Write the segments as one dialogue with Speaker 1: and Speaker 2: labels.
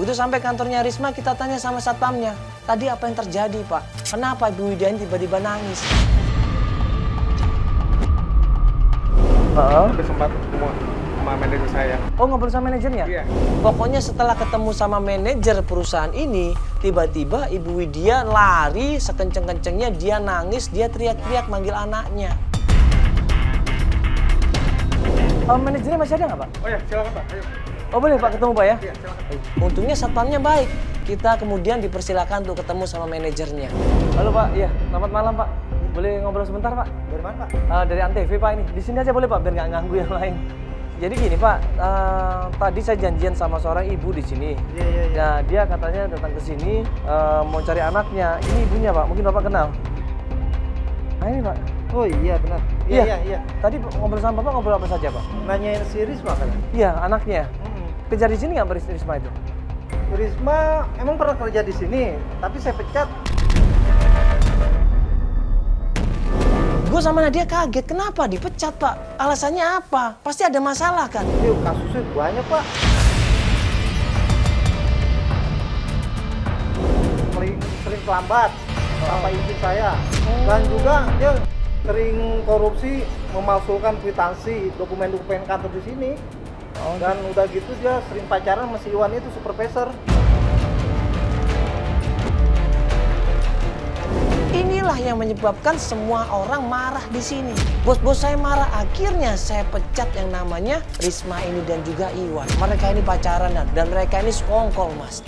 Speaker 1: Begitu sampai kantornya Risma, kita tanya sama satpamnya. Tadi apa yang terjadi, Pak? Kenapa Ibu Widya ini tiba-tiba nangis?
Speaker 2: Tapi sempat ketemu sama manajer saya.
Speaker 1: Oh, ngobrol sama manajernya?
Speaker 2: Iya.
Speaker 1: Pokoknya setelah ketemu sama manajer perusahaan ini, tiba-tiba Ibu Widya lari sekenceng-kencengnya, dia nangis, dia teriak-teriak manggil anaknya. Manajernya masih ada nggak, Pak?
Speaker 2: Oh ya, silakan Pak. Ayo.
Speaker 1: Oh boleh Pak ketemu Pak ya?
Speaker 2: Iya, silakan.
Speaker 1: Untungnya satpamnya baik. Kita kemudian dipersilakan untuk ketemu sama manajernya. Halo Pak, iya selamat malam Pak. Boleh ngobrol sebentar Pak?
Speaker 2: Dari mana Pak?
Speaker 1: Dari Antv Pak ini. Di sini aja boleh Pak, biar nggak ganggu yang lain. Jadi gini Pak, tadi saya janjian sama seorang ibu di sini.
Speaker 2: Iya.
Speaker 1: Nah dia katanya datang ke sini mau cari anaknya. Ini ibunya Pak, mungkin Bapak kenal. Nah ini Pak.
Speaker 2: Oh iya benar. Iya.
Speaker 1: Tadi ngobrol sama Bapak ngobrol apa saja Pak?
Speaker 2: Nanyain si Risma kan?
Speaker 1: Iya anaknya. Kejar di sini nggak Risma itu?
Speaker 2: Risma emang pernah kerja di sini, tapi saya pecat.
Speaker 1: Gue sama Nadia kaget, kenapa dipecat Pak? Alasannya apa? Pasti ada masalah kan?
Speaker 2: Yuk, kasusnya banyak Pak. Sering terlambat sama izin saya. Dan juga dia sering korupsi, memalsukan kwitansi, dokumen-dokumen kantor di sini. Dan udah gitu dia sering pacaran sama si Iwan itu, supervisor.
Speaker 1: Inilah yang menyebabkan semua orang marah di sini. Bos-bos saya marah, akhirnya saya pecat yang namanya Risma ini dan juga Iwan. Mereka ini pacaran dan mereka ini sekongkol, Mas.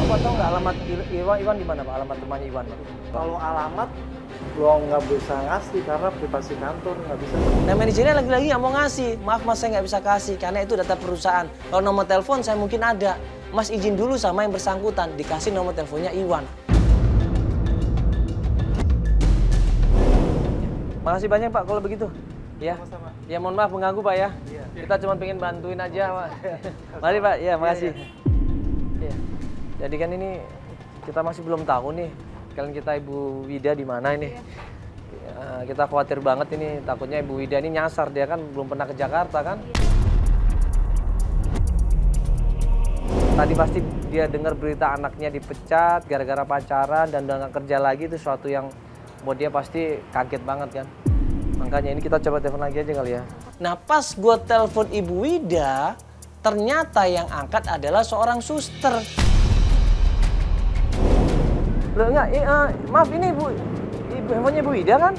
Speaker 1: Bapak tahu nggak alamat Iwan di mana Pak? Alamat rumahnya Iwan Pak?
Speaker 2: Kalau alamat gua nggak bisa ngasih karena privasi kantor, nggak bisa.
Speaker 1: Nah manajernya lagi-lagi nggak mau ngasih. Maaf Mas, saya nggak bisa kasih karena itu data perusahaan. Kalau nomor telepon saya mungkin ada. Mas izin dulu sama yang bersangkutan, dikasih nomor teleponnya Iwan. Makasih banyak Pak kalau begitu. Ya.
Speaker 2: Sama-sama.
Speaker 1: Ya mohon maaf mengganggu Pak ya.
Speaker 2: Iya.
Speaker 1: Kita cuma pengen bantuin aja Pak. Mari Pak, ya makasih. Iya. Jadi kan ini kita masih belum tahu nih kalian kita Ibu Widya di mana ini. Kita khawatir banget ini, takutnya Ibu Widya ini nyasar, dia kan belum pernah ke Jakarta kan. Tadi pasti dia dengar berita anaknya dipecat gara-gara pacaran dan udah nggak kerja lagi, itu suatu yang buat dia pasti kaget banget kan. Makanya ini kita coba telepon lagi aja kali ya. Nah pas gue telepon Ibu Widya, ternyata yang angkat adalah seorang suster. Loh enggak, maaf ini handphonenya Ibu Widya kan?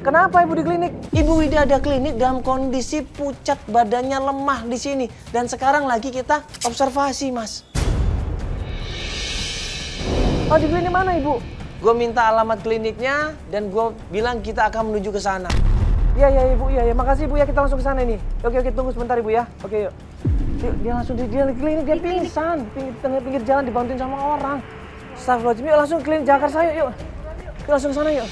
Speaker 1: Kenapa Ibu di klinik? Ibu Widya ada klinik dalam kondisi pucat, badannya lemah di sini. Dan sekarang lagi kita observasi, Mas. Oh, di klinik mana Ibu? Gue minta alamat kliniknya dan gue bilang kita akan menuju ke sana. Iya Ibu, iya. Makasih Ibu ya, kita langsung ke sana ini. Oke, tunggu sebentar Ibu ya. Oke, yuk. Dia langsung di klinik, dia pingsan. Pinggir jalan dibantuin sama orang. Astagfirullahaladzim, yuk langsung klinik Jakarta yuk. Yuk langsung ke sana yuk.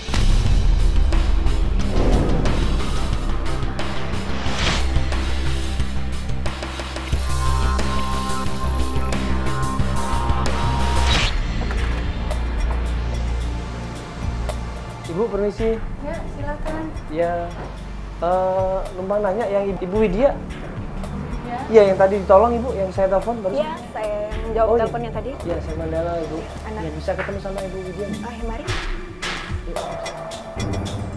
Speaker 1: Ibu permisi.
Speaker 3: Ya, silakan.
Speaker 1: Ya, numpang nanya yang Ibu Widya.
Speaker 3: Ya.
Speaker 1: Iya, yang tadi ditolong Ibu, yang saya telepon baru.
Speaker 3: Iya, saya menjawab teleponnya tadi.
Speaker 1: Iya, saya Mandala Ibu.
Speaker 3: Anak.
Speaker 1: Ya, bisa ketemu sama Ibu Widya.
Speaker 3: Oh, ya, mari.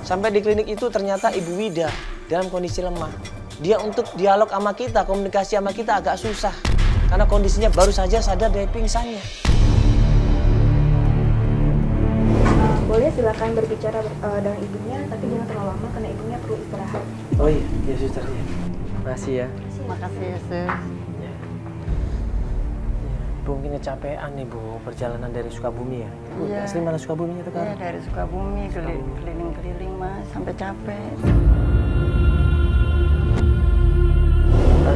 Speaker 1: Sampai di klinik itu ternyata Ibu Widya dalam kondisi lemah. Dia untuk dialog sama kita, komunikasi sama kita agak susah. Karena kondisinya baru saja sadar dari pingsannya.
Speaker 3: Boleh silakan berbicara dengan ibunya, tapi jangan terlalu lama karena ibunya perlu istirahat.
Speaker 1: Oh iya suster ya. Makasih ya.
Speaker 4: Makasih ya, Sus.
Speaker 1: Ibu mungkin kecapean nih Bu, perjalanan dari Sukabumi ya. Ibu
Speaker 4: Iya.
Speaker 1: asli mana Sukabumi itu kan?
Speaker 4: Iya, dari Sukabumi keliling-keliling Mas, sampai capek.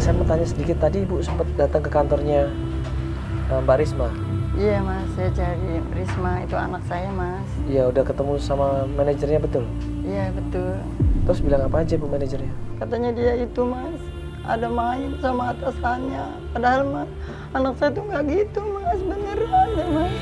Speaker 1: Saya mau tanya sedikit, tadi Ibu sempat datang ke kantornya Mbak Risma.
Speaker 4: Iya Mas, saya cari Risma, itu anak saya Mas.
Speaker 1: Iya, udah ketemu sama manajernya betul?
Speaker 4: Iya betul.
Speaker 1: Terus bilang apa aja Bu manajernya?
Speaker 4: Katanya dia itu Mas, ada main sama atasannya. Padahal Mas, anak saya tuh nggak gitu Mas, beneran deh Mas.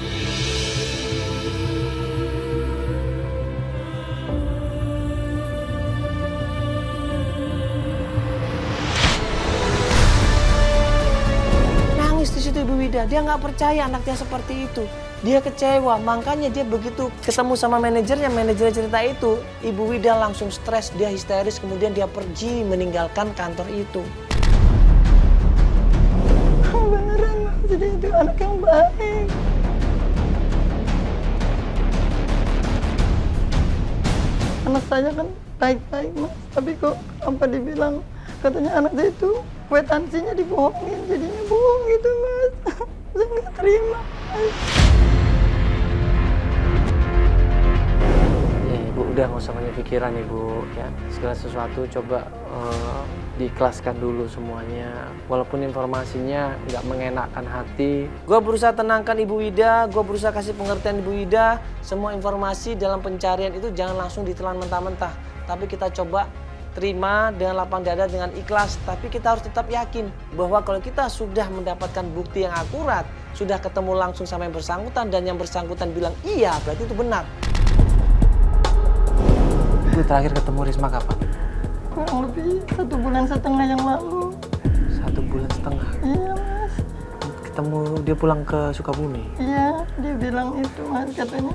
Speaker 1: dia nggak percaya anaknya seperti itu. Dia kecewa, makanya dia begitu ketemu sama manajernya cerita itu, Ibu Wida langsung stres, dia histeris, kemudian dia pergi meninggalkan kantor itu.
Speaker 4: Beneran Mas, jadi itu anak yang baik. Anak saya kan baik-baik Mas, tapi kok apa dibilang katanya anak saya itu kwitansinya dibohongin, jadinya bohong gitu Mas. Saya nggak terima Mas.
Speaker 1: Ibu udah nggak usah banyak pikiran Ibu ya, segala sesuatu coba diikhlaskan dulu semuanya, walaupun informasinya nggak mengenakkan hati. Gue berusaha tenangkan Ibu Wida, gue berusaha kasih pengertian Ibu Wida. Semua informasi dalam pencarian itu jangan langsung ditelan mentah-mentah, tapi kita coba terima dengan lapang dada, dengan ikhlas. Tapi kita harus tetap yakin bahwa kalau kita sudah mendapatkan bukti yang akurat, sudah ketemu langsung sama yang bersangkutan, dan yang bersangkutan bilang iya, berarti itu benar. Ibu terakhir ketemu Risma kapan?
Speaker 4: Kurang lebih 1,5 bulan yang lalu.
Speaker 1: 1,5 bulan?
Speaker 4: Iya Mas.
Speaker 1: Ketemu dia pulang ke Sukabumi?
Speaker 4: Iya, dia bilang itu Mas, katanya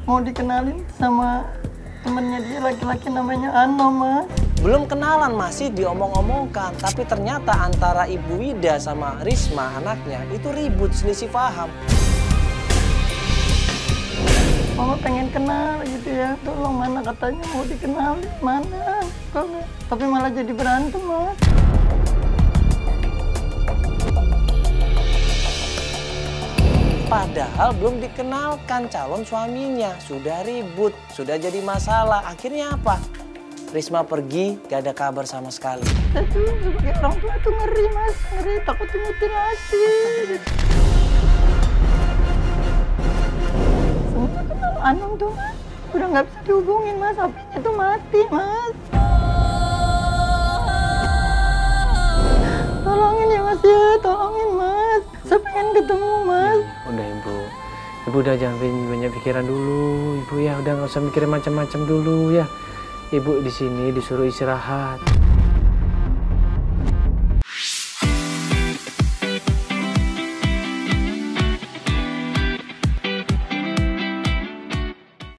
Speaker 4: mau dikenalin sama temennya dia laki-laki namanya Ano Mas.
Speaker 1: Belum kenalan, masih diomong-omongkan. Tapi ternyata antara Ibu Wida sama Risma anaknya itu ribut, selisih paham.
Speaker 4: Mama pengen kenal gitu ya, tolong mana katanya mau dikenalin, mana? Kok nggak? Tapi malah jadi berantem Mas.
Speaker 1: Padahal belum dikenalkan calon suaminya, sudah ribut, sudah jadi masalah. Akhirnya apa? Risma pergi, gak ada kabar sama sekali.
Speaker 4: Saya tuh sebagai orang tua tuh ngeri Mas, ngeri, takut dimutilasi. Sebenarnya kenal Anung tuh Mas, udah nggak bisa dihubungin Mas, HP-nya tuh mati Mas. Tolongin ya Mas ya, tolongin Mas. Saya pengen ketemu Mas.
Speaker 1: Udah Ibu udah jangan banyak pikiran dulu, Ibu ya, udah nggak usah mikirin macam-macam dulu ya. Ibu di sini disuruh istirahat.